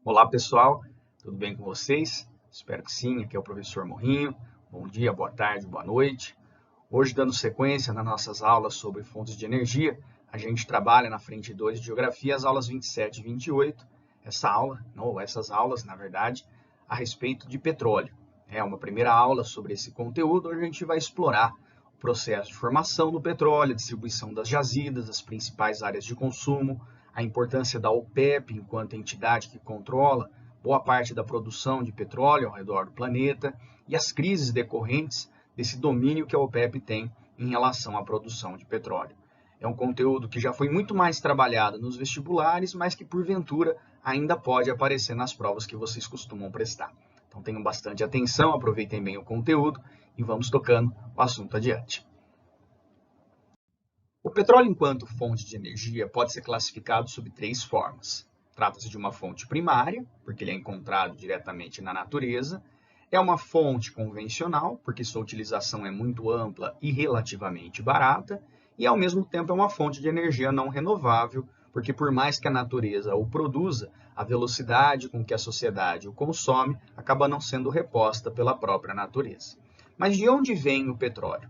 Olá pessoal, tudo bem com vocês? Espero que sim, aqui é o professor Morrinho. Bom dia, boa tarde, boa noite. Hoje, dando sequência nas nossas aulas sobre fontes de energia, a gente trabalha na frente 2 de Geografia, as aulas 27 e 28. Essas aulas, na verdade, a respeito de petróleo. É uma primeira aula sobre esse conteúdo, onde a gente vai explorar o processo de formação do petróleo, a distribuição das jazidas, as principais áreas de consumo, a importância da OPEP enquanto entidade que controla boa parte da produção de petróleo ao redor do planeta e as crises decorrentes desse domínio que a OPEP tem em relação à produção de petróleo. É um conteúdo que já foi muito mais trabalhado nos vestibulares, mas que porventura ainda pode aparecer nas provas que vocês costumam prestar. Então tenham bastante atenção, aproveitem bem o conteúdo e vamos tocando o assunto adiante. O petróleo enquanto fonte de energia pode ser classificado sob 3 formas. Trata-se de uma fonte primária, porque ele é encontrado diretamente na natureza. É uma fonte convencional, porque sua utilização é muito ampla e relativamente barata. E, ao mesmo tempo, é uma fonte de energia não renovável, porque por mais que a natureza o produza, a velocidade com que a sociedade o consome acaba não sendo reposta pela própria natureza. Mas de onde vem o petróleo?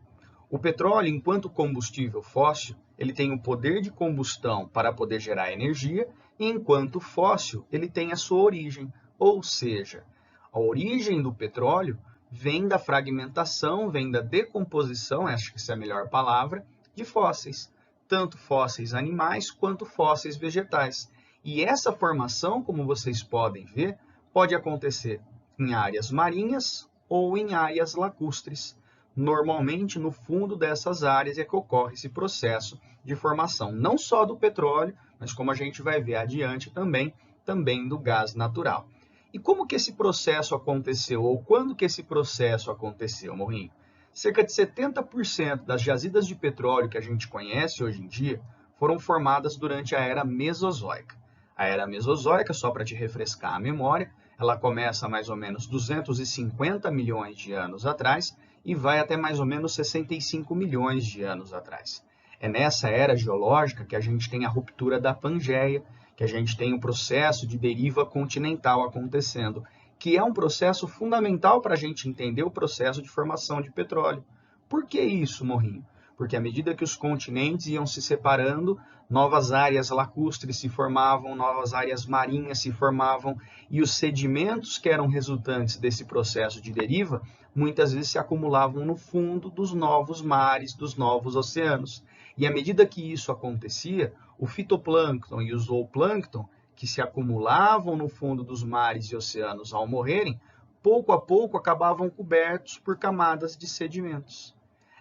O petróleo, enquanto combustível fóssil, ele tem o poder de combustão para poder gerar energia, e enquanto fóssil, ele tem a sua origem, ou seja, a origem do petróleo vem da fragmentação, vem da decomposição, acho que essa é a melhor palavra, de fósseis, tanto fósseis animais quanto fósseis vegetais. E essa formação, como vocês podem ver, pode acontecer em áreas marinhas ou em áreas lacustres. Normalmente, no fundo dessas áreas é que ocorre esse processo de formação, não só do petróleo, mas como a gente vai ver adiante também do gás natural. E como que esse processo aconteceu, ou quando que esse processo aconteceu, Morrinho? Cerca de 70% das jazidas de petróleo que a gente conhece hoje em dia foram formadas durante a Era Mesozoica. A Era Mesozoica, só para te refrescar a memória, ela começa mais ou menos 250 milhões de anos atrás e vai até mais ou menos 65 milhões de anos atrás. É nessa era geológica que a gente tem a ruptura da Pangeia, que a gente tem o processo de deriva continental acontecendo, que é um processo fundamental para a gente entender o processo de formação de petróleo. Por que isso, Morrinho? Porque à medida que os continentes iam se separando, novas áreas lacustres se formavam, novas áreas marinhas se formavam, e os sedimentos que eram resultantes desse processo de deriva, muitas vezes se acumulavam no fundo dos novos mares, dos novos oceanos. E à medida que isso acontecia, o fitoplâncton e o zooplâncton, que se acumulavam no fundo dos mares e oceanos ao morrerem, pouco a pouco acabavam cobertos por camadas de sedimentos.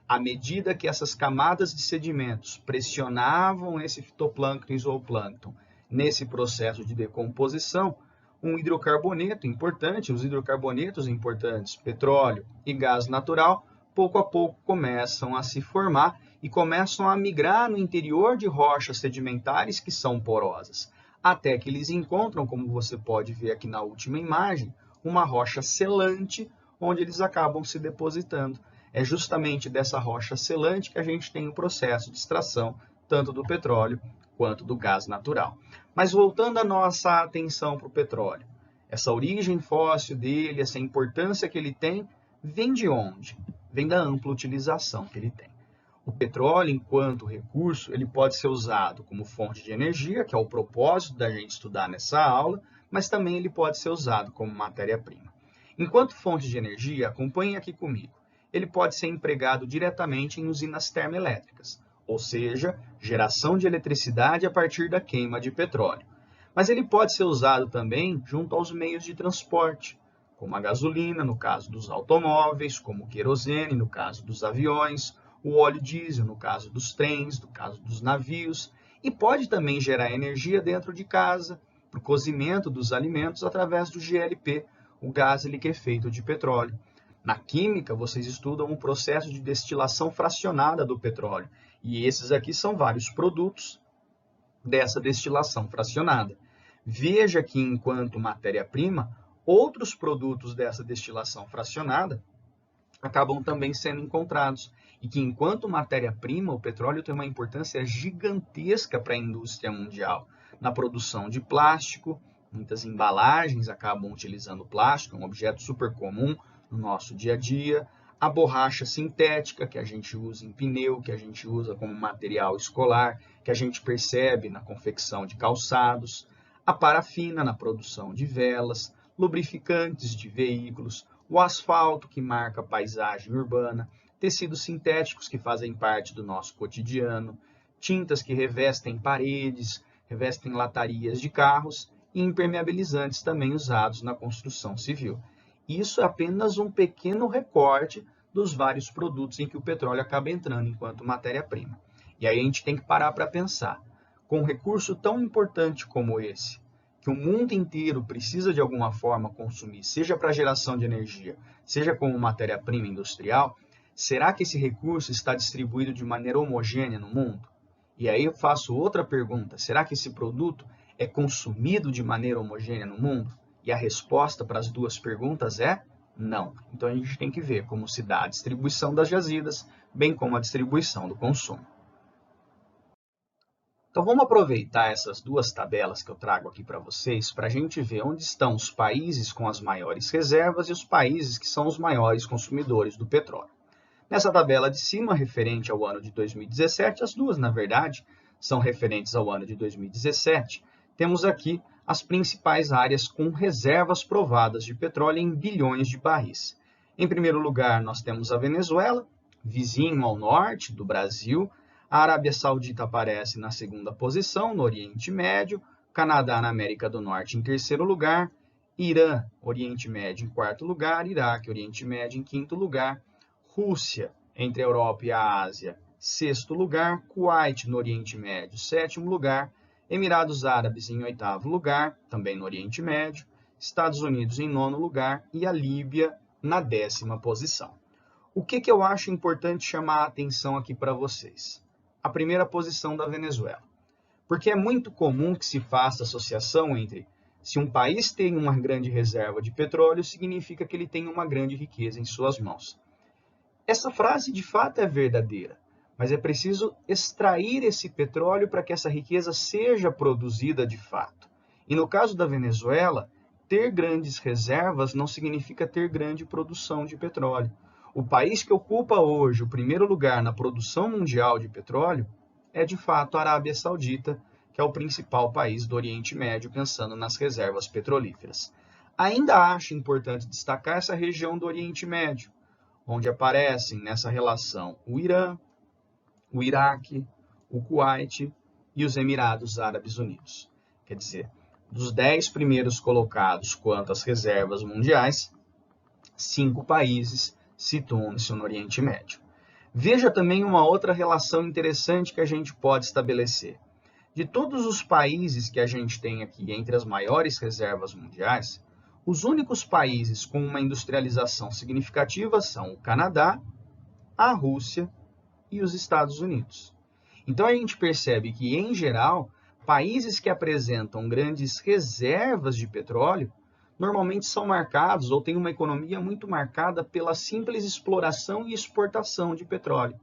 À medida que essas camadas de sedimentos pressionavam esse fitoplâncton e zooplâncton nesse processo de decomposição, um hidrocarboneto importante, os hidrocarbonetos importantes, petróleo e gás natural, pouco a pouco começam a se formar e começam a migrar no interior de rochas sedimentares que são porosas, até que eles encontram, como você pode ver aqui na última imagem, uma rocha selante, onde eles acabam se depositando. É justamente dessa rocha selante que a gente tem o processo de extração, tanto do petróleo quanto do gás natural. Mas voltando a nossa atenção para o petróleo, essa origem fóssil dele, essa importância que ele tem, vem de onde? Vem da ampla utilização que ele tem. O petróleo, enquanto recurso, ele pode ser usado como fonte de energia, que é o propósito da gente estudar nessa aula, mas também ele pode ser usado como matéria-prima. Enquanto fonte de energia, acompanhem aqui comigo, ele pode ser empregado diretamente em usinas termoelétricas, ou seja, geração de eletricidade a partir da queima de petróleo. Mas ele pode ser usado também junto aos meios de transporte, como a gasolina, no caso dos automóveis, como o querosene, no caso dos aviões, o óleo diesel, no caso dos trens, no caso dos navios, e pode também gerar energia dentro de casa, para o cozimento dos alimentos através do GLP, o gás liquefeito de petróleo. Na química, vocês estudam o processo de destilação fracionada do petróleo, e esses aqui são vários produtos dessa destilação fracionada. Veja que, enquanto matéria-prima, outros produtos dessa destilação fracionada acabam também sendo encontrados, e que, enquanto matéria-prima, o petróleo tem uma importância gigantesca para a indústria mundial, na produção de plástico, Muitas embalagens acabam utilizando plástico, é um objeto super comum no nosso dia a dia. A borracha sintética, que a gente usa em pneu, que a gente usa como material escolar, que a gente percebe na confecção de calçados. A parafina na produção de velas, lubrificantes de veículos, o asfalto que marca a paisagem urbana, tecidos sintéticos que fazem parte do nosso cotidiano, tintas que revestem paredes, revestem latarias de carros e impermeabilizantes também usados na construção civil. Isso é apenas um pequeno recorte dos vários produtos em que o petróleo acaba entrando enquanto matéria-prima. E aí a gente tem que parar para pensar, com um recurso tão importante como esse, que o mundo inteiro precisa de alguma forma consumir, seja para geração de energia, seja como matéria-prima industrial, será que esse recurso está distribuído de maneira homogênea no mundo? E aí eu faço outra pergunta, será que esse produto é consumido de maneira homogênea no mundo? E a resposta para as duas perguntas é não. Então a gente tem que ver como se dá a distribuição das jazidas, bem como a distribuição do consumo. Então vamos aproveitar essas duas tabelas que eu trago aqui para vocês para a gente ver onde estão os países com as maiores reservas e os países que são os maiores consumidores do petróleo. Nessa tabela de cima, referente ao ano de 2017, as duas, na verdade, são referentes ao ano de 2017, temos aqui as principais áreas com reservas provadas de petróleo em bilhões de barris. Em primeiro lugar, nós temos a Venezuela, vizinho ao norte do Brasil. A Arábia Saudita aparece na segunda posição, no Oriente Médio. Canadá, na América do Norte, em terceiro lugar. Irã, Oriente Médio, em quarto lugar. Iraque, Oriente Médio, em quinto lugar. Rússia, entre a Europa e a Ásia, sexto lugar. Kuwait, no Oriente Médio, sétimo lugar. Emirados Árabes em oitavo lugar, também no Oriente Médio, Estados Unidos em nono lugar e a Líbia na 10ª posição. O que eu acho importante chamar a atenção aqui para vocês? A primeira posição da Venezuela. Porque é muito comum que se faça associação entre se um país tem uma grande reserva de petróleo, significa que ele tem uma grande riqueza em suas mãos. Essa frase de fato é verdadeira. Mas é preciso extrair esse petróleo para que essa riqueza seja produzida de fato. E no caso da Venezuela, ter grandes reservas não significa ter grande produção de petróleo. O país que ocupa hoje o primeiro lugar na produção mundial de petróleo é de fato a Arábia Saudita, que é o principal país do Oriente Médio, pensando nas reservas petrolíferas. Ainda acho importante destacar essa região do Oriente Médio, onde aparecem nessa relação o Irã, o Iraque, o Kuwait e os Emirados Árabes Unidos. Quer dizer, dos 10 primeiros colocados quanto às reservas mundiais, 5 países situam-se no Oriente Médio. Veja também uma outra relação interessante que a gente pode estabelecer. De todos os países que a gente tem aqui entre as maiores reservas mundiais, os únicos países com uma industrialização significativa são o Canadá, a Rússia e os Estados Unidos. Então a gente percebe que, em geral, países que apresentam grandes reservas de petróleo normalmente são marcados ou têm uma economia muito marcada pela simples exploração e exportação de petróleo.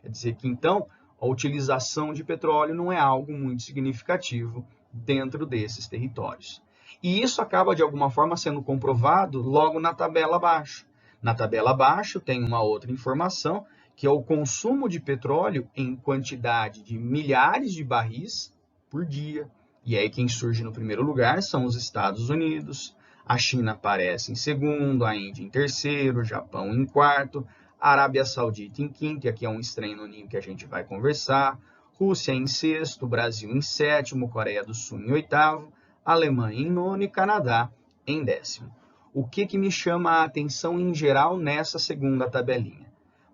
Quer dizer que, então, a utilização de petróleo não é algo muito significativo dentro desses territórios. E isso acaba, de alguma forma, sendo comprovado logo na tabela abaixo. Na tabela abaixo tem uma outra informação, que é o consumo de petróleo em quantidade de milhares de barris por dia. E aí quem surge no primeiro lugar são os Estados Unidos, a China aparece em segundo, a Índia em terceiro, o Japão em quarto, a Arábia Saudita em quinto, e aqui é um estranho no ninho que a gente vai conversar, Rússia em sexto, Brasil em sétimo, Coreia do Sul em oitavo, Alemanha em nono e Canadá em 10º. O que me chama a atenção em geral nessa segunda tabelinha?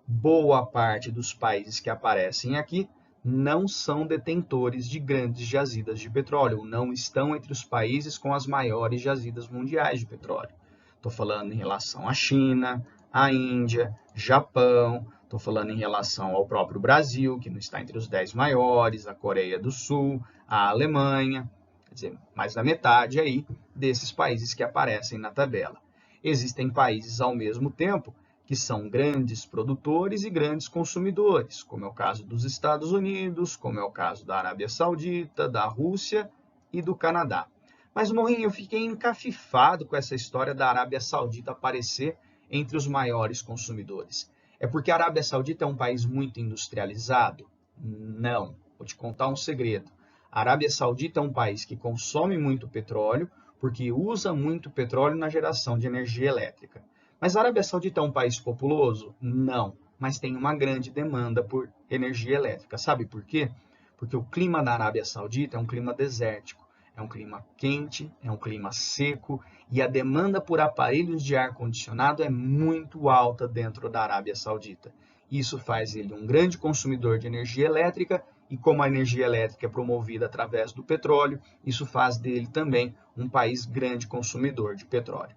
Boa parte dos países que aparecem aqui não são detentores de grandes jazidas de petróleo, não estão entre os países com as maiores jazidas mundiais de petróleo. Estou falando em relação à China, à Índia, Japão, estou falando em relação ao próprio Brasil, que não está entre os 10 maiores, a Coreia do Sul, a Alemanha, quer dizer, mais da metade aí desses países que aparecem na tabela. Existem países ao mesmo tempo que são grandes produtores e grandes consumidores, como é o caso dos Estados Unidos, como é o caso da Arábia Saudita, da Rússia e do Canadá. Mas, Morrinho, eu fiquei encafifado com essa história da Arábia Saudita aparecer entre os maiores consumidores. É porque a Arábia Saudita é um país muito industrializado? Não. Vou te contar um segredo. A Arábia Saudita é um país que consome muito petróleo, porque usa muito petróleo na geração de energia elétrica. Mas a Arábia Saudita é um país populoso? Não. Mas tem uma grande demanda por energia elétrica. Sabe por quê? Porque o clima da Arábia Saudita é um clima desértico. É um clima quente, é um clima seco e a demanda por aparelhos de ar-condicionado é muito alta dentro da Arábia Saudita. Isso faz ele um grande consumidor de energia elétrica e como a energia elétrica é promovida através do petróleo, isso faz dele também um país grande consumidor de petróleo.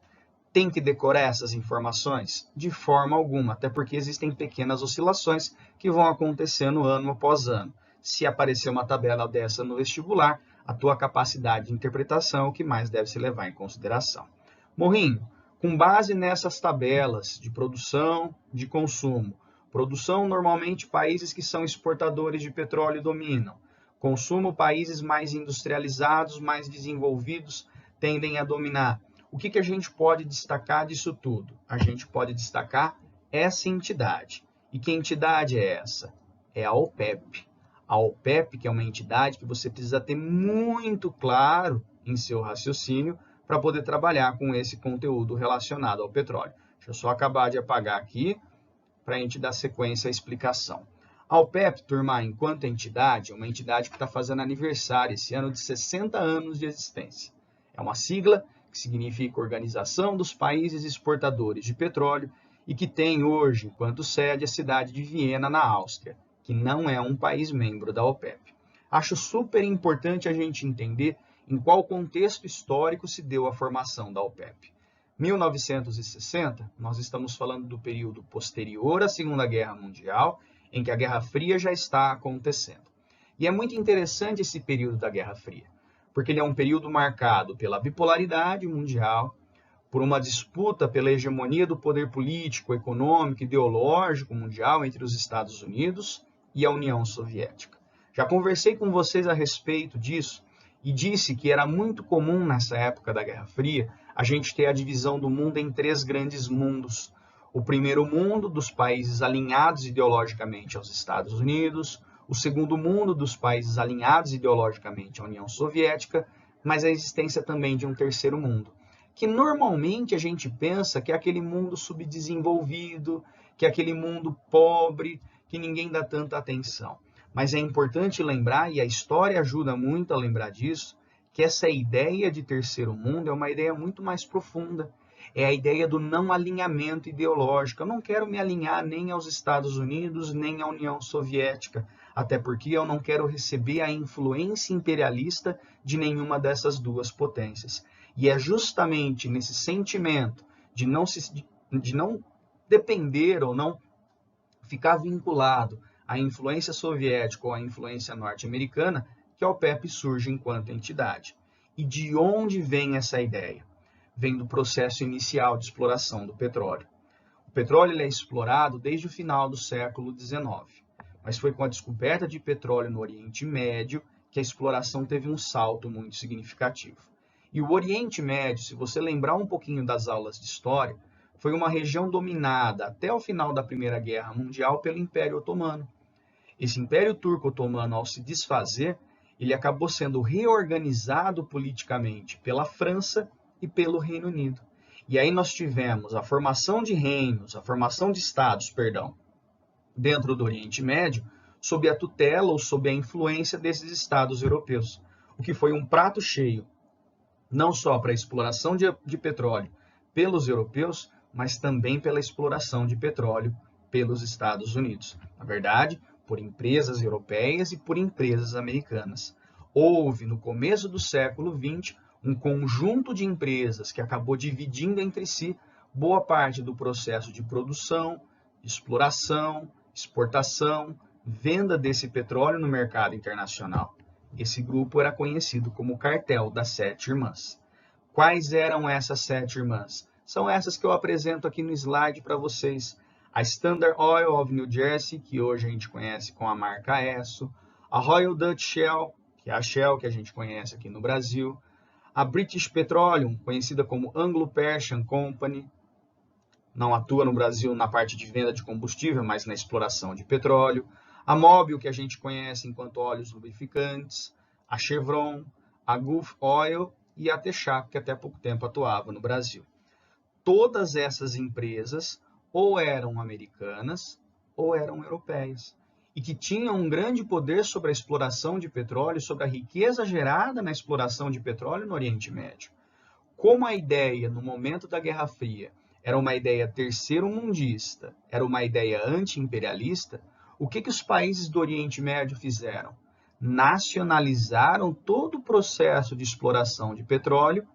Tem que decorar essas informações? De forma alguma, até porque existem pequenas oscilações que vão acontecendo ano após ano. Se aparecer uma tabela dessa no vestibular, a tua capacidade de interpretação é o que mais deve se levar em consideração. Morrinho, com base nessas tabelas de produção, de consumo, produção normalmente países que são exportadores de petróleo dominam, consumo países mais industrializados, mais desenvolvidos tendem a dominar. O que a gente pode destacar disso tudo? A gente pode destacar essa entidade. E que entidade é essa? É a OPEP. A OPEP, que é uma entidade que você precisa ter muito claro em seu raciocínio para poder trabalhar com esse conteúdo relacionado ao petróleo. Deixa eu só acabar de apagar aqui para a gente dar sequência à explicação. A OPEP, turma, enquanto entidade, é uma entidade que está fazendo aniversário esse ano de 60 anos de existência. É uma sigla que significa Organização dos Países Exportadores de Petróleo e que tem hoje, enquanto sede, a cidade de Viena, na Áustria, que não é um país membro da OPEP. Acho super importante a gente entender em qual contexto histórico se deu a formação da OPEP. 1960, nós estamos falando do período posterior à Segunda Guerra Mundial, em que a Guerra Fria já está acontecendo. E é muito interessante esse período da Guerra Fria, porque ele é um período marcado pela bipolaridade mundial, por uma disputa pela hegemonia do poder político, econômico e ideológico mundial entre os Estados Unidos e a União Soviética. Já conversei com vocês a respeito disso e disse que era muito comum nessa época da Guerra Fria a gente ter a divisão do mundo em três grandes mundos. O primeiro mundo dos países alinhados ideologicamente aos Estados Unidos, o segundo mundo dos países alinhados ideologicamente à União Soviética, mas a existência também de um terceiro mundo, que normalmente a gente pensa que é aquele mundo subdesenvolvido, que é aquele mundo pobre, que ninguém dá tanta atenção. Mas é importante lembrar, e a história ajuda muito a lembrar disso, que essa ideia de terceiro mundo é uma ideia muito mais profunda. É a ideia do não alinhamento ideológico. Eu não quero me alinhar nem aos Estados Unidos, nem à União Soviética, até porque eu não quero receber a influência imperialista de nenhuma dessas duas potências. E é justamente nesse sentimento de não depender ou não ficar vinculado à influência soviética ou à influência norte-americana que a OPEP surge enquanto entidade. E de onde vem essa ideia? Vem do processo inicial de exploração do petróleo. O petróleo é explorado desde o final do século XIX, mas foi com a descoberta de petróleo no Oriente Médio que a exploração teve um salto muito significativo. E o Oriente Médio, se você lembrar um pouquinho das aulas de história, foi uma região dominada até o final da Primeira Guerra Mundial pelo Império Otomano. Esse Império Turco-Otomano, ao se desfazer, ele acabou sendo reorganizado politicamente pela França e pelo Reino Unido. E aí nós tivemos a formação de reinos, a formação de estados, dentro do Oriente Médio, sob a tutela ou sob a influência desses estados europeus, o que foi um prato cheio, não só para a exploração de petróleo pelos europeus, mas também pela exploração de petróleo pelos Estados Unidos. Na verdade, por empresas europeias e por empresas americanas. Houve, no começo do século XX, um conjunto de empresas que acabou dividindo entre si boa parte do processo de produção, exploração, exportação, venda desse petróleo no mercado internacional. Esse grupo era conhecido como o Cartel das Sete Irmãs. Quais eram essas sete irmãs? São essas que eu apresento aqui no slide para vocês. A Standard Oil of New Jersey, que hoje a gente conhece com a marca Esso. A Royal Dutch Shell, que é a Shell que a gente conhece aqui no Brasil. A British Petroleum, conhecida como Anglo-Persian Company, não atua no Brasil na parte de venda de combustível, mas na exploração de petróleo. A Mobil, que a gente conhece enquanto óleos lubrificantes. A Chevron, a Gulf Oil e a Texaco, que até pouco tempo atuava no Brasil. Todas essas empresas ou eram americanas ou eram europeias, e que tinham um grande poder sobre a exploração de petróleo, sobre a riqueza gerada na exploração de petróleo no Oriente Médio. Como a ideia, no momento da Guerra Fria, era uma ideia terceiro-mundista, era uma ideia anti-imperialista, o que os países do Oriente Médio fizeram? Nacionalizaram todo o processo de exploração de petróleo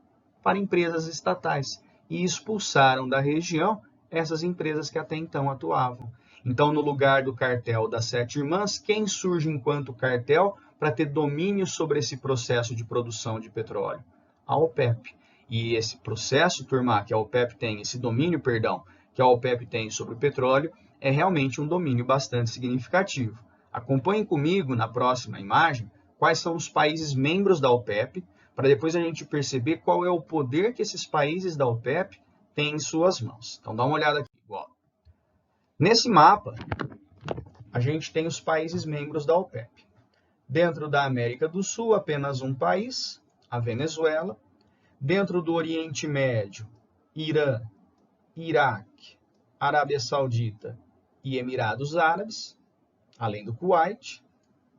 para empresas estatais e expulsaram da região essas empresas que até então atuavam. Então, no lugar do cartel das Sete Irmãs, quem surge enquanto cartel para ter domínio sobre esse processo de produção de petróleo? A OPEP. E esse processo, turma, que a OPEP tem, esse domínio, perdão, que a OPEP tem sobre o petróleo, é realmente um domínio bastante significativo. Acompanhem comigo na próxima imagem quais são os países membros da OPEP, para depois a gente perceber qual é o poder que esses países da OPEP têm em suas mãos. Então, dá uma olhada aqui. Ó. Nesse mapa, a gente tem os países membros da OPEP. Dentro da América do Sul, apenas um país, a Venezuela. Dentro do Oriente Médio, Irã, Iraque, Arábia Saudita e Emirados Árabes, além do Kuwait,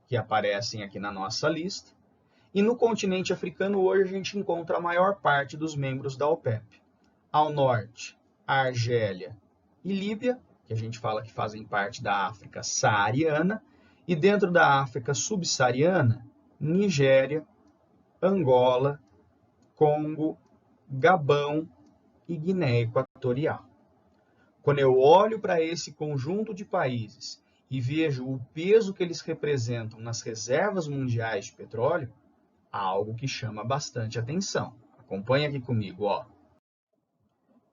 que aparecem aqui na nossa lista. E no continente africano, hoje, a gente encontra a maior parte dos membros da OPEP. Ao norte, a Argélia e Líbia, que a gente fala que fazem parte da África saariana, e dentro da África subsaariana, Nigéria, Angola, Congo, Gabão e Guiné Equatorial. Quando eu olho para esse conjunto de países e vejo o peso que eles representam nas reservas mundiais de petróleo, há algo que chama bastante atenção. Acompanhe aqui comigo, ó.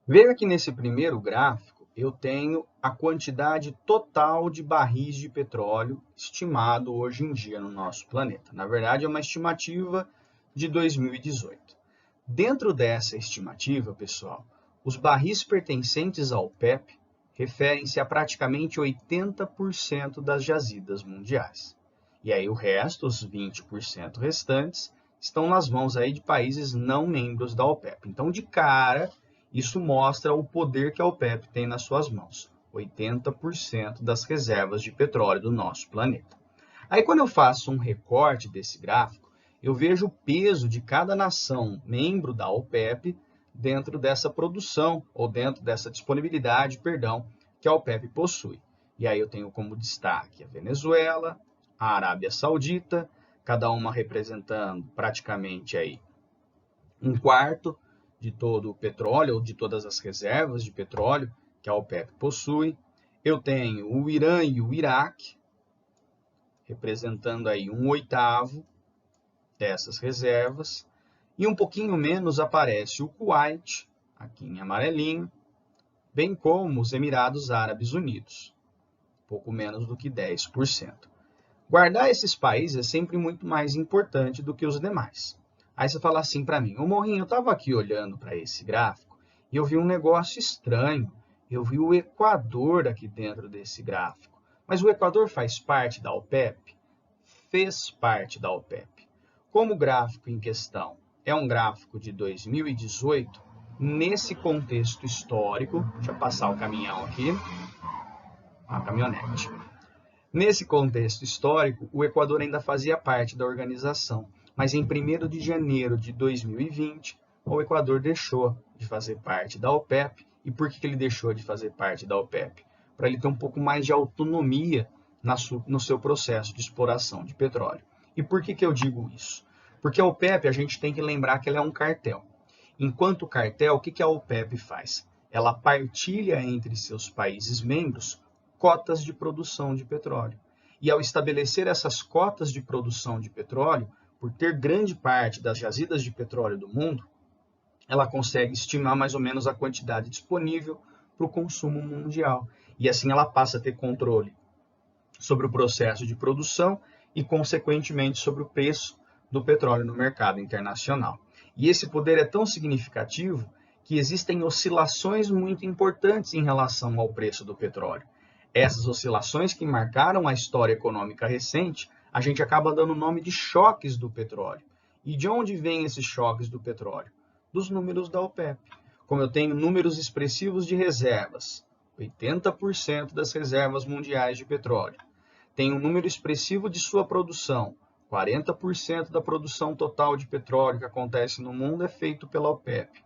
Veja que nesse primeiro gráfico eu tenho a quantidade total de barris de petróleo estimado hoje em dia no nosso planeta. Na verdade, é uma estimativa de 2018. Dentro dessa estimativa, pessoal, os barris pertencentes ao OPEP referem-se a praticamente 80% das jazidas mundiais. E aí o resto, os 20% restantes, estão nas mãos aí de países não membros da OPEP. Então, de cara, isso mostra o poder que a OPEP tem nas suas mãos. 80% das reservas de petróleo do nosso planeta. Aí, quando eu faço um recorte desse gráfico, eu vejo o peso de cada nação membro da OPEP dentro dessa produção, ou dentro dessa disponibilidade, perdão, que a OPEP possui. E aí eu tenho como destaque a Venezuela, a Arábia Saudita, cada uma representando praticamente aí um quarto de todo o petróleo, ou de todas as reservas de petróleo que a OPEP possui. Eu tenho o Irã e o Iraque, representando aí um oitavo dessas reservas, e um pouquinho menos aparece o Kuwait, aqui em amarelinho, bem como os Emirados Árabes Unidos, pouco menos do que 10%. Guardar esses países é sempre muito mais importante do que os demais. Aí você fala assim para mim, ô Morrinho, eu estava aqui olhando para esse gráfico e eu vi um negócio estranho, eu vi o Equador aqui dentro desse gráfico, mas o Equador faz parte da OPEP? Fez parte da OPEP. Como o gráfico em questão é um gráfico de 2018, nesse contexto histórico, deixa eu passar o caminhão aqui, a caminhonete. Nesse contexto histórico, o Equador ainda fazia parte da organização, mas em 1º de janeiro de 2020, o Equador deixou de fazer parte da OPEP. E por que ele deixou de fazer parte da OPEP? Para ele ter um pouco mais de autonomia no seu processo de exploração de petróleo. E por que eu digo isso? Porque a OPEP, a gente tem que lembrar que ela é um cartel. Enquanto cartel, o que a OPEP faz? Ela partilha entre seus países membros cotas de produção de petróleo. E ao estabelecer essas cotas de produção de petróleo, por ter grande parte das jazidas de petróleo do mundo, ela consegue estimar mais ou menos a quantidade disponível para o consumo mundial. E assim ela passa a ter controle sobre o processo de produção e, consequentemente, sobre o preço do petróleo no mercado internacional. E esse poder é tão significativo que existem oscilações muito importantes em relação ao preço do petróleo. Essas oscilações que marcaram a história econômica recente, a gente acaba dando o nome de choques do petróleo. E de onde vêm esses choques do petróleo? Dos números da OPEP. Como eu tenho números expressivos de reservas, 80% das reservas mundiais de petróleo, tem um número expressivo de sua produção, 40% da produção total de petróleo que acontece no mundo é feito pela OPEP,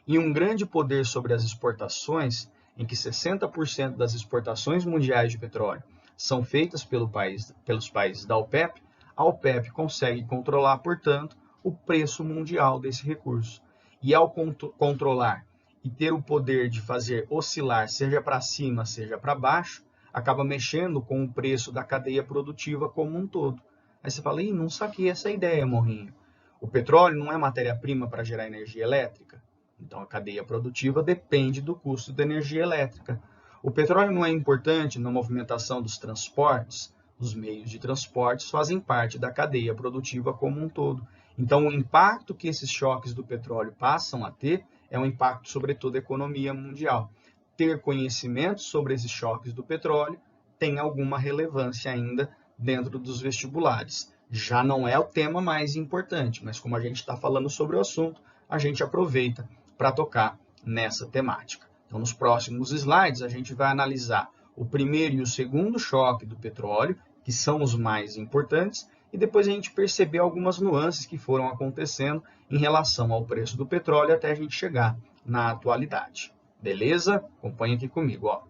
e um grande poder sobre as exportações, em que 60% das exportações mundiais de petróleo são feitas pelos países da OPEP, a OPEP consegue controlar, portanto, o preço mundial desse recurso. E ao controlar e ter o poder de fazer oscilar, seja para cima, seja para baixo, acaba mexendo com o preço da cadeia produtiva como um todo. Aí você fala, não saquei essa ideia, Morrinho. O petróleo não é matéria-prima para gerar energia elétrica? Então, a cadeia produtiva depende do custo da energia elétrica. O petróleo não é importante na movimentação dos transportes? Os meios de transportes fazem parte da cadeia produtiva como um todo. Então, o impacto que esses choques do petróleo passam a ter é um impacto sobre toda a economia mundial. Ter conhecimento sobre esses choques do petróleo tem alguma relevância ainda dentro dos vestibulares. Já não é o tema mais importante, mas como a gente está falando sobre o assunto, a gente aproveita para tocar nessa temática. Então, nos próximos slides, a gente vai analisar o primeiro e o segundo choque do petróleo, que são os mais importantes, e depois a gente perceber algumas nuances que foram acontecendo em relação ao preço do petróleo até a gente chegar na atualidade. Beleza? Acompanhe aqui comigo, ó.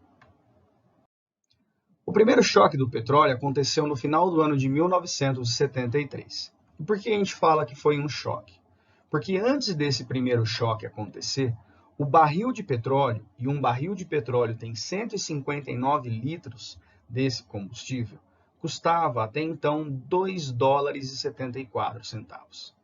O primeiro choque do petróleo aconteceu no final do ano de 1973. E por que a gente fala que foi um choque? Porque antes desse primeiro choque acontecer, o barril de petróleo, e um barril de petróleo tem 159 litros desse combustível, custava até então 2 dólares e 74 centavos.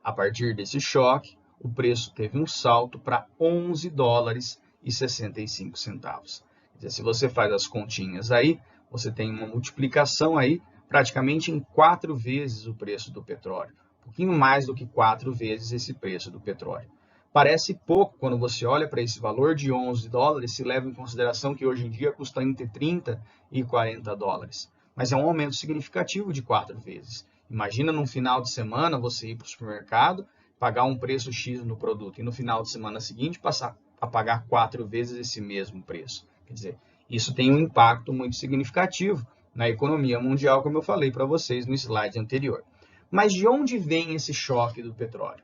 A partir desse choque, o preço teve um salto para 11 dólares e 65 centavos. Quer dizer, se você faz as continhas aí, você tem uma multiplicação aí praticamente em 4 vezes o preço do petróleo. Um pouquinho mais do que 4 vezes esse preço do petróleo. Parece pouco quando você olha para esse valor de 11 dólares, se leva em consideração que hoje em dia custa entre 30 e 40 dólares. Mas é um aumento significativo de 4 vezes. Imagina num final de semana você ir para o supermercado, pagar um preço X no produto e no final de semana seguinte passar a pagar 4 vezes esse mesmo preço. Quer dizer, isso tem um impacto muito significativo na economia mundial, como eu falei para vocês no slide anterior. Mas de onde vem esse choque do petróleo?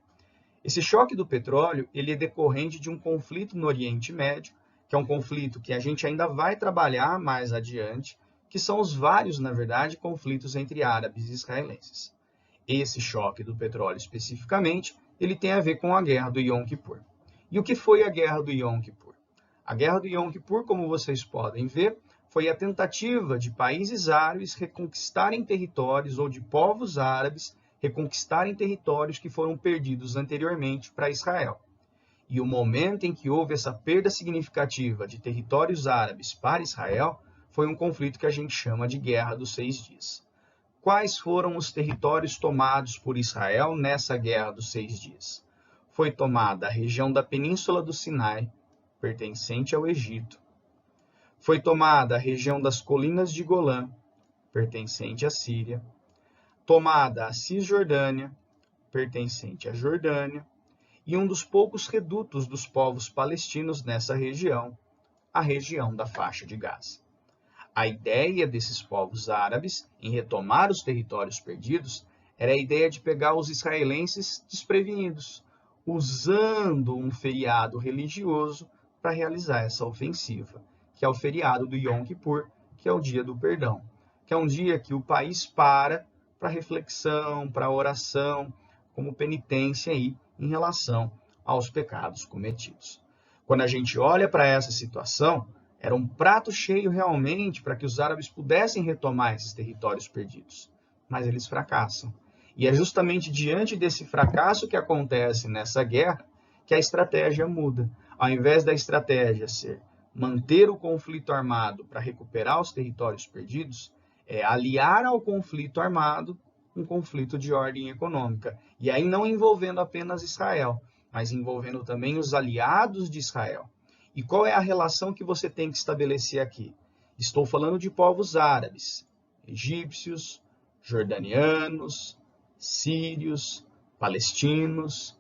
Esse choque do petróleo ele é decorrente de um conflito no Oriente Médio, que é um conflito que a gente ainda vai trabalhar mais adiante, que são os vários, na verdade, conflitos entre árabes e israelenses. Esse choque do petróleo especificamente, ele tem a ver com a guerra do Yom Kippur. E o que foi a guerra do Yom Kippur? A guerra do Yom Kippur, como vocês podem ver, foi a tentativa de países árabes reconquistarem territórios ou de povos árabes reconquistarem territórios que foram perdidos anteriormente para Israel. E o momento em que houve essa perda significativa de territórios árabes para Israel foi um conflito que a gente chama de Guerra dos 6 Dias. Quais foram os territórios tomados por Israel nessa Guerra dos 6 Dias? Foi tomada a região da Península do Sinai, pertencente ao Egito. Foi tomada a região das colinas de Golã, pertencente à Síria. Tomada a Cisjordânia, pertencente à Jordânia. E um dos poucos redutos dos povos palestinos nessa região, a região da faixa de Gaza. A ideia desses povos árabes em retomar os territórios perdidos era a ideia de pegar os israelenses desprevenidos, usando um feriado religioso para realizar essa ofensiva, que é o feriado do Yom Kippur, que é o dia do perdão, que é um dia que o país para reflexão, para oração, como penitência aí em relação aos pecados cometidos. Quando a gente olha para essa situação, era um prato cheio realmente para que os árabes pudessem retomar esses territórios perdidos, mas eles fracassam. E é justamente diante desse fracasso que acontece nessa guerra que a estratégia muda. Ao invés da estratégia ser manter o conflito armado para recuperar os territórios perdidos, é aliar ao conflito armado um conflito de ordem econômica. E aí não envolvendo apenas Israel, mas envolvendo também os aliados de Israel. E qual é a relação que você tem que estabelecer aqui? Estou falando de povos árabes, egípcios, jordanianos, sírios, palestinos.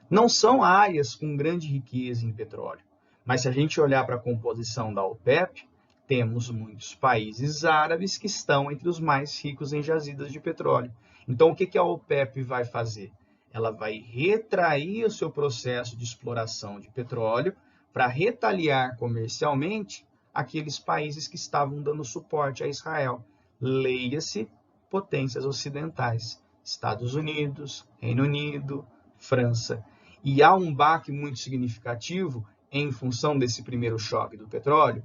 Não são áreas com grande riqueza em petróleo. Mas se a gente olhar para a composição da OPEP, temos muitos países árabes que estão entre os mais ricos em jazidas de petróleo. Então, o que a OPEP vai fazer? Ela vai retrair o seu processo de exploração de petróleo para retaliar comercialmente aqueles países que estavam dando suporte a Israel. Leia-se potências ocidentais, Estados Unidos, Reino Unido, França. E há um baque muito significativo em função desse primeiro choque do petróleo?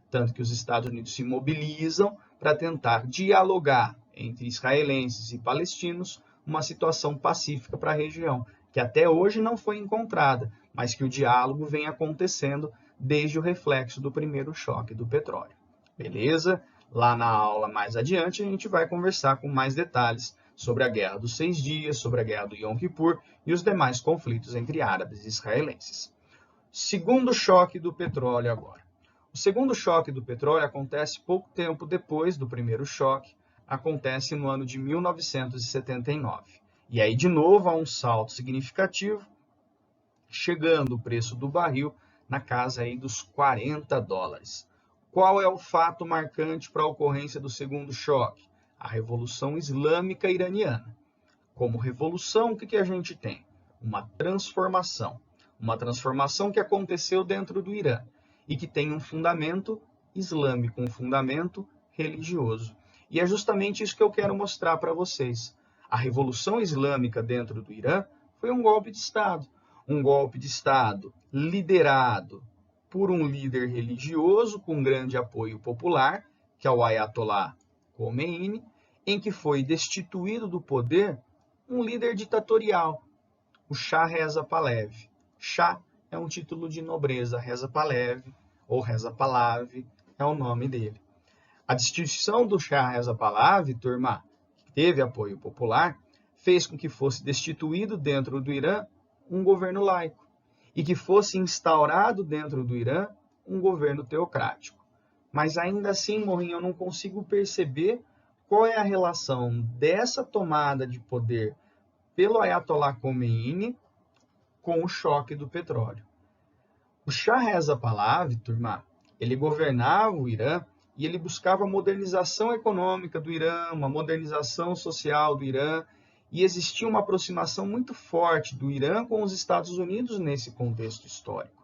Tanto que os Estados Unidos se mobilizam para tentar dialogar entre israelenses e palestinos uma situação pacífica para a região, que até hoje não foi encontrada, mas que o diálogo vem acontecendo desde o reflexo do primeiro choque do petróleo. Beleza? Lá na aula mais adiante a gente vai conversar com mais detalhes sobre a Guerra dos 6 Dias, sobre a Guerra do Yom Kippur e os demais conflitos entre árabes e israelenses. Segundo choque do petróleo agora. O segundo choque do petróleo acontece pouco tempo depois do primeiro choque, acontece no ano de 1979. E aí, de novo, há um salto significativo, chegando o preço do barril na casa aí dos $40. Qual é o fato marcante para a ocorrência do segundo choque? A Revolução Islâmica Iraniana. Como revolução, o que a gente tem? Uma transformação que aconteceu dentro do Irã e que tem um fundamento islâmico, um fundamento religioso. E é justamente isso que eu quero mostrar para vocês. A Revolução Islâmica dentro do Irã foi um golpe de Estado liderado por um líder religioso com grande apoio popular, que é o Ayatollah Khomeini, em que foi destituído do poder um líder ditatorial, o Shah Reza Pahlavi. Shah é um título de nobreza, Reza Pahlavi, ou Reza Pahlavi, é o nome dele. A destituição do Shah Reza Pahlavi, turma, que teve apoio popular, fez com que fosse destituído dentro do Irã um governo laico e que fosse instaurado dentro do Irã um governo teocrático. Mas ainda assim, Morrinho, eu não consigo perceber qual é a relação dessa tomada de poder pelo Ayatollah Khomeini com o choque do petróleo. O Shah Reza Pahlavi, turma, ele governava o Irã e ele buscava a modernização econômica do Irã, uma modernização social do Irã, e existia uma aproximação muito forte do Irã com os Estados Unidos nesse contexto histórico.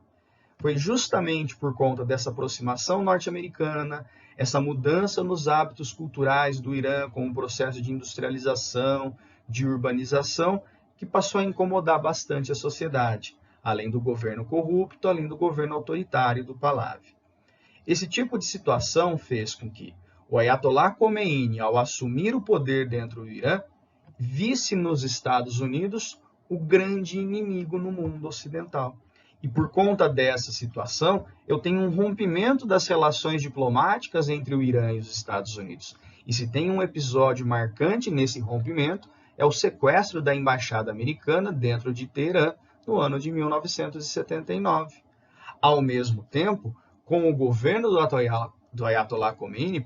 Foi justamente por conta dessa aproximação norte-americana, essa mudança nos hábitos culturais do Irã com o processo de industrialização, de urbanização, que passou a incomodar bastante a sociedade, além do governo corrupto, além do governo autoritário do Pahlavi. Esse tipo de situação fez com que o Ayatollah Khomeini, ao assumir o poder dentro do Irã, visse nos Estados Unidos o grande inimigo no mundo ocidental. E por conta dessa situação, eu tenho um rompimento das relações diplomáticas entre o Irã e os Estados Unidos. E se tem um episódio marcante nesse rompimento, é o sequestro da embaixada americana dentro de Teherã no ano de 1979. Ao mesmo tempo, com o governo do Ayatollah Khomeini,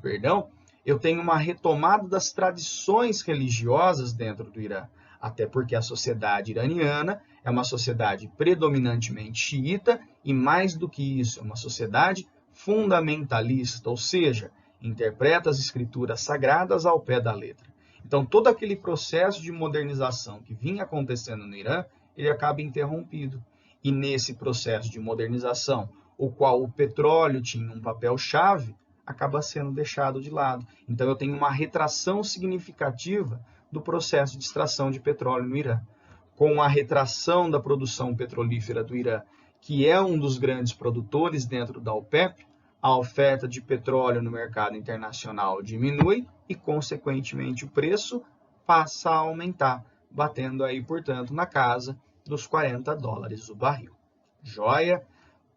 eu tenho uma retomada das tradições religiosas dentro do Irã, até porque a sociedade iraniana é uma sociedade predominantemente xiita e, mais do que isso, é uma sociedade fundamentalista, ou seja, interpreta as escrituras sagradas ao pé da letra. Então, todo aquele processo de modernização que vinha acontecendo no Irã, ele acaba interrompido. E nesse processo de modernização, o qual o petróleo tinha um papel-chave, acaba sendo deixado de lado. Então, eu tenho uma retração significativa do processo de extração de petróleo no Irã. Com a retração da produção petrolífera do Irã, que é um dos grandes produtores dentro da OPEP, a oferta de petróleo no mercado internacional diminui e, consequentemente, o preço passa a aumentar, batendo aí, portanto, na casa dos $40 o barril. Joia?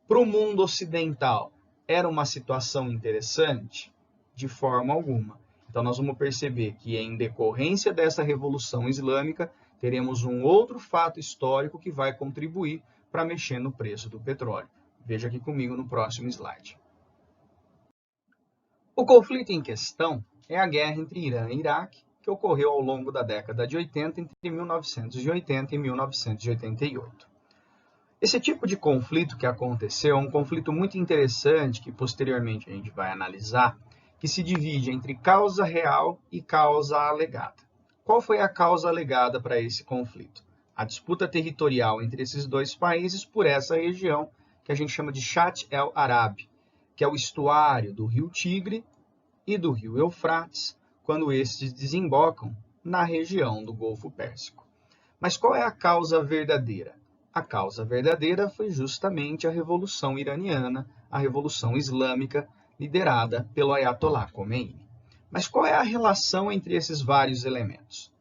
Para o mundo ocidental, era uma situação interessante? De forma alguma. Então, nós vamos perceber que, em decorrência dessa Revolução Islâmica, teremos um outro fato histórico que vai contribuir para mexer no preço do petróleo. Veja aqui comigo no próximo slide. O conflito em questão é a guerra entre Irã e Iraque, que ocorreu ao longo da década de 80, entre 1980 e 1988. Esse tipo de conflito que aconteceu é um conflito muito interessante, que posteriormente a gente vai analisar, que se divide entre causa real e causa alegada. Qual foi a causa alegada para esse conflito? A disputa territorial entre esses dois países por essa região, que a gente chama de Shat el-Arab, que é o estuário do rio Tigre e do rio Eufrates, quando estes desembocam na região do Golfo Pérsico. Mas qual é a causa verdadeira? A causa verdadeira foi justamente a Revolução Iraniana, a Revolução Islâmica, liderada pelo Ayatollah Khomeini. Mas qual é a relação entre esses vários elementos?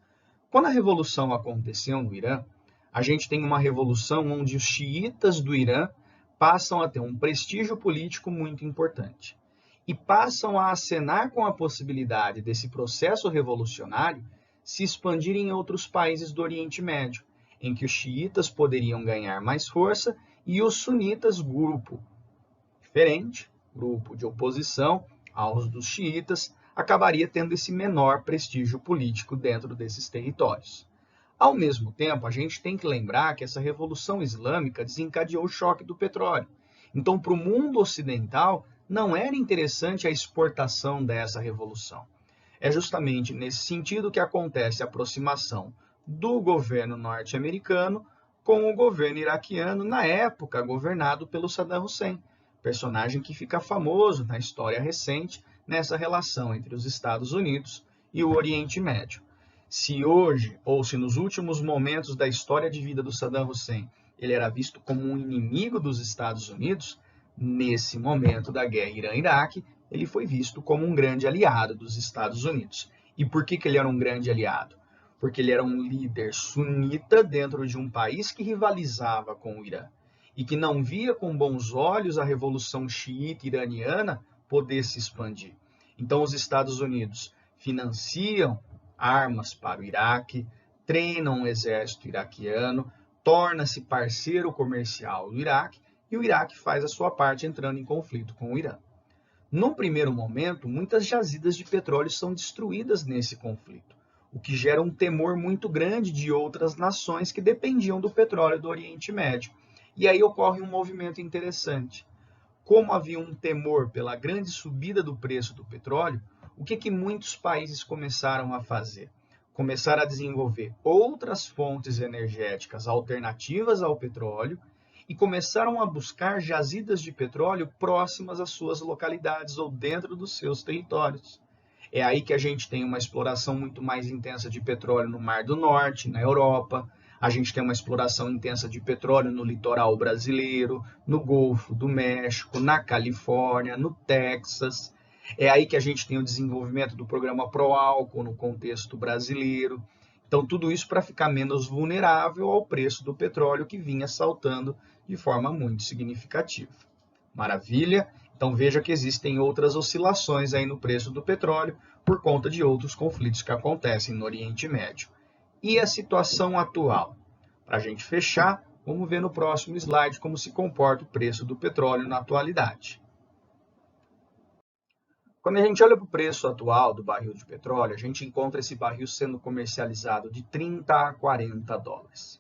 Quando a Revolução aconteceu no Irã, a gente tem uma revolução onde os xiitas do Irã passam a ter um prestígio político muito importante e passam a acenar com a possibilidade desse processo revolucionário se expandir em outros países do Oriente Médio, em que os xiitas poderiam ganhar mais força e os sunitas, grupo diferente, grupo de oposição aos dos xiitas, acabaria tendo esse menor prestígio político dentro desses territórios. Ao mesmo tempo, a gente tem que lembrar que essa Revolução Islâmica desencadeou o choque do petróleo. Então, para o mundo ocidental, não era interessante a exportação dessa revolução. É justamente nesse sentido que acontece a aproximação do governo norte-americano com o governo iraquiano, na época governado pelo Saddam Hussein, personagem que fica famoso na história recente nessa relação entre os Estados Unidos e o Oriente Médio. Se hoje, ou se nos últimos momentos da história de vida do Saddam Hussein, ele era visto como um inimigo dos Estados Unidos, nesse momento da guerra Irã-Iraque, ele foi visto como um grande aliado dos Estados Unidos. E por que ele era um grande aliado? Porque ele era um líder sunita dentro de um país que rivalizava com o Irã e que não via com bons olhos a revolução xiita iraniana poder se expandir. Então, os Estados Unidos financiam armas para o Iraque, treinam o exército iraquiano, torna-se parceiro comercial do Iraque e o Iraque faz a sua parte entrando em conflito com o Irã. Num primeiro momento, muitas jazidas de petróleo são destruídas nesse conflito, o que gera um temor muito grande de outras nações que dependiam do petróleo do Oriente Médio. E aí ocorre um movimento interessante. Como havia um temor pela grande subida do preço do petróleo, o que muitos países começaram a fazer? Começaram a desenvolver outras fontes energéticas alternativas ao petróleo e começaram a buscar jazidas de petróleo próximas às suas localidades ou dentro dos seus territórios. É aí que a gente tem uma exploração muito mais intensa de petróleo no Mar do Norte, na Europa. A gente tem uma exploração intensa de petróleo no litoral brasileiro, no Golfo do México, na Califórnia, no Texas. É aí que a gente tem o desenvolvimento do programa Proálcool no contexto brasileiro. Então, tudo isso para ficar menos vulnerável ao preço do petróleo que vinha saltando de forma muito significativa. Maravilha? Então, veja que existem outras oscilações aí no preço do petróleo por conta de outros conflitos que acontecem no Oriente Médio. E a situação atual? Para a gente fechar, vamos ver no próximo slide como se comporta o preço do petróleo na atualidade. Quando a gente olha para o preço atual do barril de petróleo, a gente encontra esse barril sendo comercializado de 30 a 40 dólares.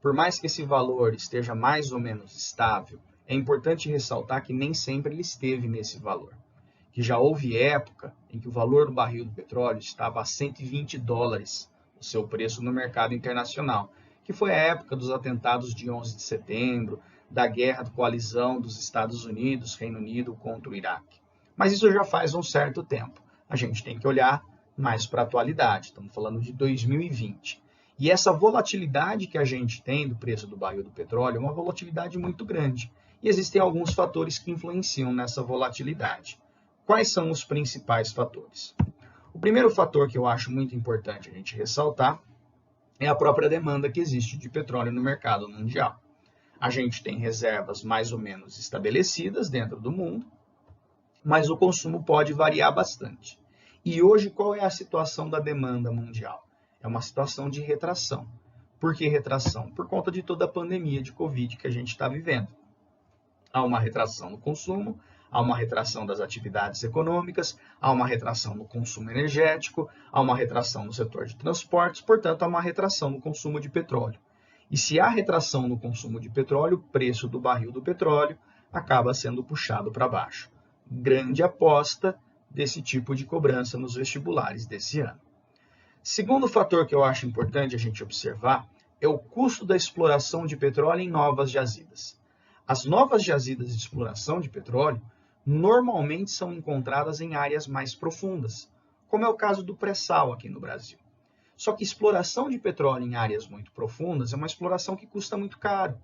Por mais que esse valor esteja mais ou menos estável, é importante ressaltar que nem sempre ele esteve nesse valor. Que já houve época em que o valor do barril do petróleo estava a 120 dólares, o seu preço no mercado internacional, que foi a época dos atentados de 11 de setembro, da guerra de coalizão dos Estados Unidos, Reino Unido contra o Iraque. Mas isso já faz um certo tempo. A gente tem que olhar mais para a atualidade. Estamos falando de 2020. E essa volatilidade que a gente tem do preço do barril do petróleo é uma volatilidade muito grande. E existem alguns fatores que influenciam nessa volatilidade. Quais são os principais fatores? O primeiro fator que eu acho muito importante a gente ressaltar é a própria demanda que existe de petróleo no mercado mundial. A gente tem reservas mais ou menos estabelecidas dentro do mundo, mas o consumo pode variar bastante. E hoje, qual é a situação da demanda mundial? É uma situação de retração. Por que retração? Por conta de toda a pandemia de Covid que a gente está vivendo. Há uma retração no consumo, há uma retração das atividades econômicas, há uma retração no consumo energético, há uma retração no setor de transportes, portanto, há uma retração no consumo de petróleo. E se há retração no consumo de petróleo, o preço do barril do petróleo acaba sendo puxado para baixo. Grande aposta desse tipo de cobrança nos vestibulares desse ano. Segundo fator que eu acho importante a gente observar é o custo da exploração de petróleo em novas jazidas. As novas jazidas de exploração de petróleo normalmente são encontradas em áreas mais profundas, como é o caso do pré-sal aqui no Brasil. Só que exploração de petróleo em áreas muito profundas é uma exploração que custa muito caro,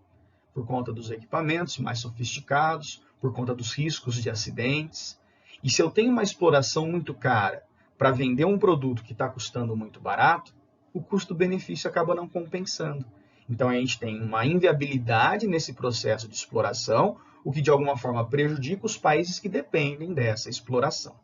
por conta dos equipamentos mais sofisticados, por conta dos riscos de acidentes. E se eu tenho uma exploração muito cara para vender um produto que está custando muito barato, o custo-benefício acaba não compensando. Então a gente tem uma inviabilidade nesse processo de exploração, o que de alguma forma prejudica os países que dependem dessa exploração.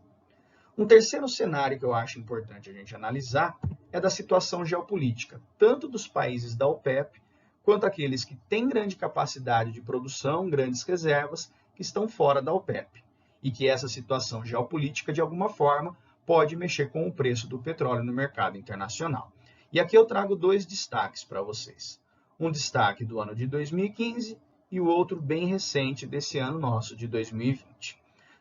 Um terceiro cenário que eu acho importante a gente analisar é da situação geopolítica, tanto dos países da OPEP, quanto aqueles que têm grande capacidade de produção, grandes reservas, que estão fora da OPEP. E que essa situação geopolítica, de alguma forma, pode mexer com o preço do petróleo no mercado internacional. E aqui eu trago dois destaques para vocês. Um destaque do ano de 2015 e o outro bem recente desse ano nosso, de 2020.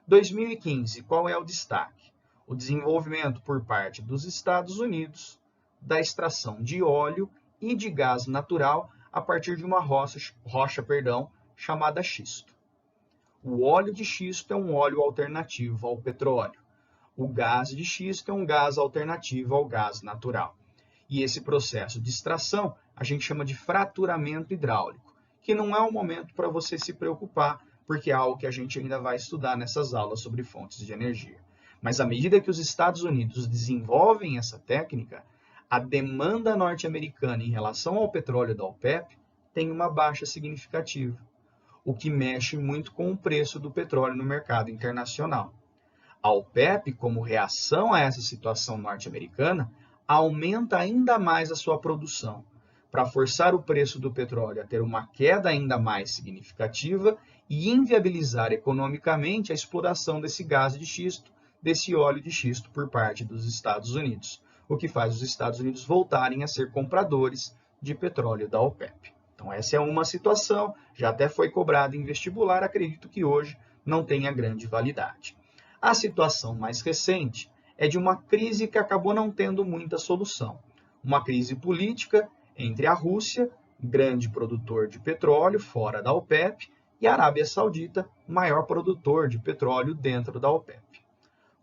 2015, qual é o destaque? O desenvolvimento por parte dos Estados Unidos da extração de óleo e de gás natural a partir de uma rocha chamada xisto. O óleo de xisto é um óleo alternativo ao petróleo. O gás de xisto é um gás alternativo ao gás natural. E esse processo de extração a gente chama de fraturamento hidráulico, que não é um momento para você se preocupar, porque é algo que a gente ainda vai estudar nessas aulas sobre fontes de energia. Mas à medida que os Estados Unidos desenvolvem essa técnica, a demanda norte-americana em relação ao petróleo da OPEP tem uma baixa significativa, o que mexe muito com o preço do petróleo no mercado internacional. A OPEP, como reação a essa situação norte-americana, aumenta ainda mais a sua produção, para forçar o preço do petróleo a ter uma queda ainda mais significativa e inviabilizar economicamente a exploração desse gás de xisto, desse óleo de xisto por parte dos Estados Unidos, o que faz os Estados Unidos voltarem a ser compradores de petróleo da OPEP. Então essa é uma situação, já até foi cobrada em vestibular, acredito que hoje não tenha grande validade. A situação mais recente é de uma crise que acabou não tendo muita solução. Uma crise política entre a Rússia, grande produtor de petróleo fora da OPEP, e a Arábia Saudita, maior produtor de petróleo dentro da OPEP.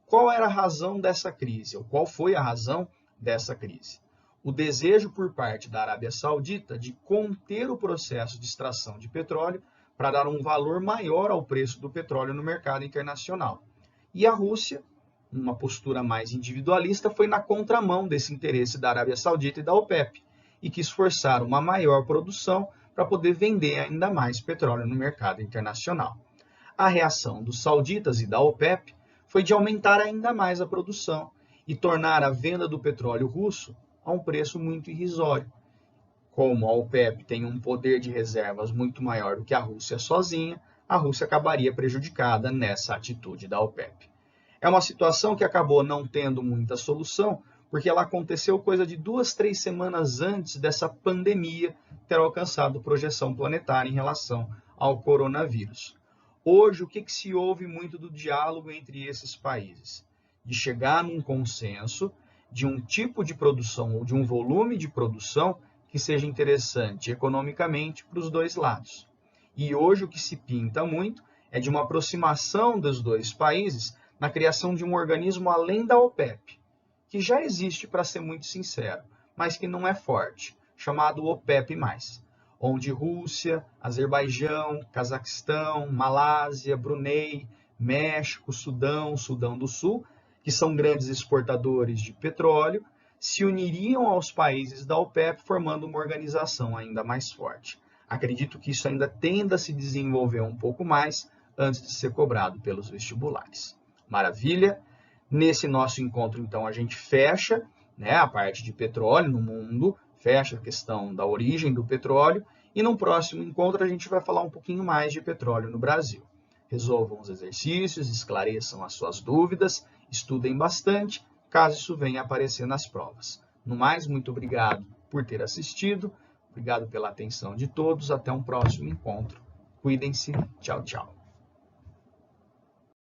Qual era a razão dessa crise? Ou qual foi a razão dessa crise? O desejo por parte da Arábia Saudita de conter o processo de extração de petróleo para dar um valor maior ao preço do petróleo no mercado internacional. E a Rússia, uma postura mais individualista, foi na contramão desse interesse da Arábia Saudita e da OPEP, e quis forçar uma maior produção para poder vender ainda mais petróleo no mercado internacional. A reação dos sauditas e da OPEP foi de aumentar ainda mais a produção e tornar a venda do petróleo russo a um preço muito irrisório. Como a OPEP tem um poder de reservas muito maior do que a Rússia sozinha, a Rússia acabaria prejudicada nessa atitude da OPEP. É uma situação que acabou não tendo muita solução, porque ela aconteceu coisa de 2, 3 semanas antes dessa pandemia ter alcançado projeção planetária em relação ao coronavírus. Hoje, o que se ouve muito do diálogo entre esses países? De chegar num consenso de um tipo de produção ou de um volume de produção que seja interessante economicamente para os dois lados. E hoje o que se pinta muito é de uma aproximação dos dois países na criação de um organismo além da OPEP, que já existe, para ser muito sincero, mas que não é forte, chamado OPEP+, onde Rússia, Azerbaijão, Cazaquistão, Malásia, Brunei, México, Sudão do Sul, que são grandes exportadores de petróleo, se uniriam aos países da OPEP, formando uma organização ainda mais forte. Acredito que isso ainda tenda a se desenvolver um pouco mais antes de ser cobrado pelos vestibulares. Maravilha? Nesse nosso encontro, então, a gente fecha, né, a parte de petróleo no mundo, fecha a questão da origem do petróleo, e no próximo encontro a gente vai falar um pouquinho mais de petróleo no Brasil. Resolvam os exercícios, esclareçam as suas dúvidas, estudem bastante, caso isso venha aparecer nas provas. No mais, muito obrigado por ter assistido, obrigado pela atenção de todos, até um próximo encontro. Cuidem-se, tchau, tchau.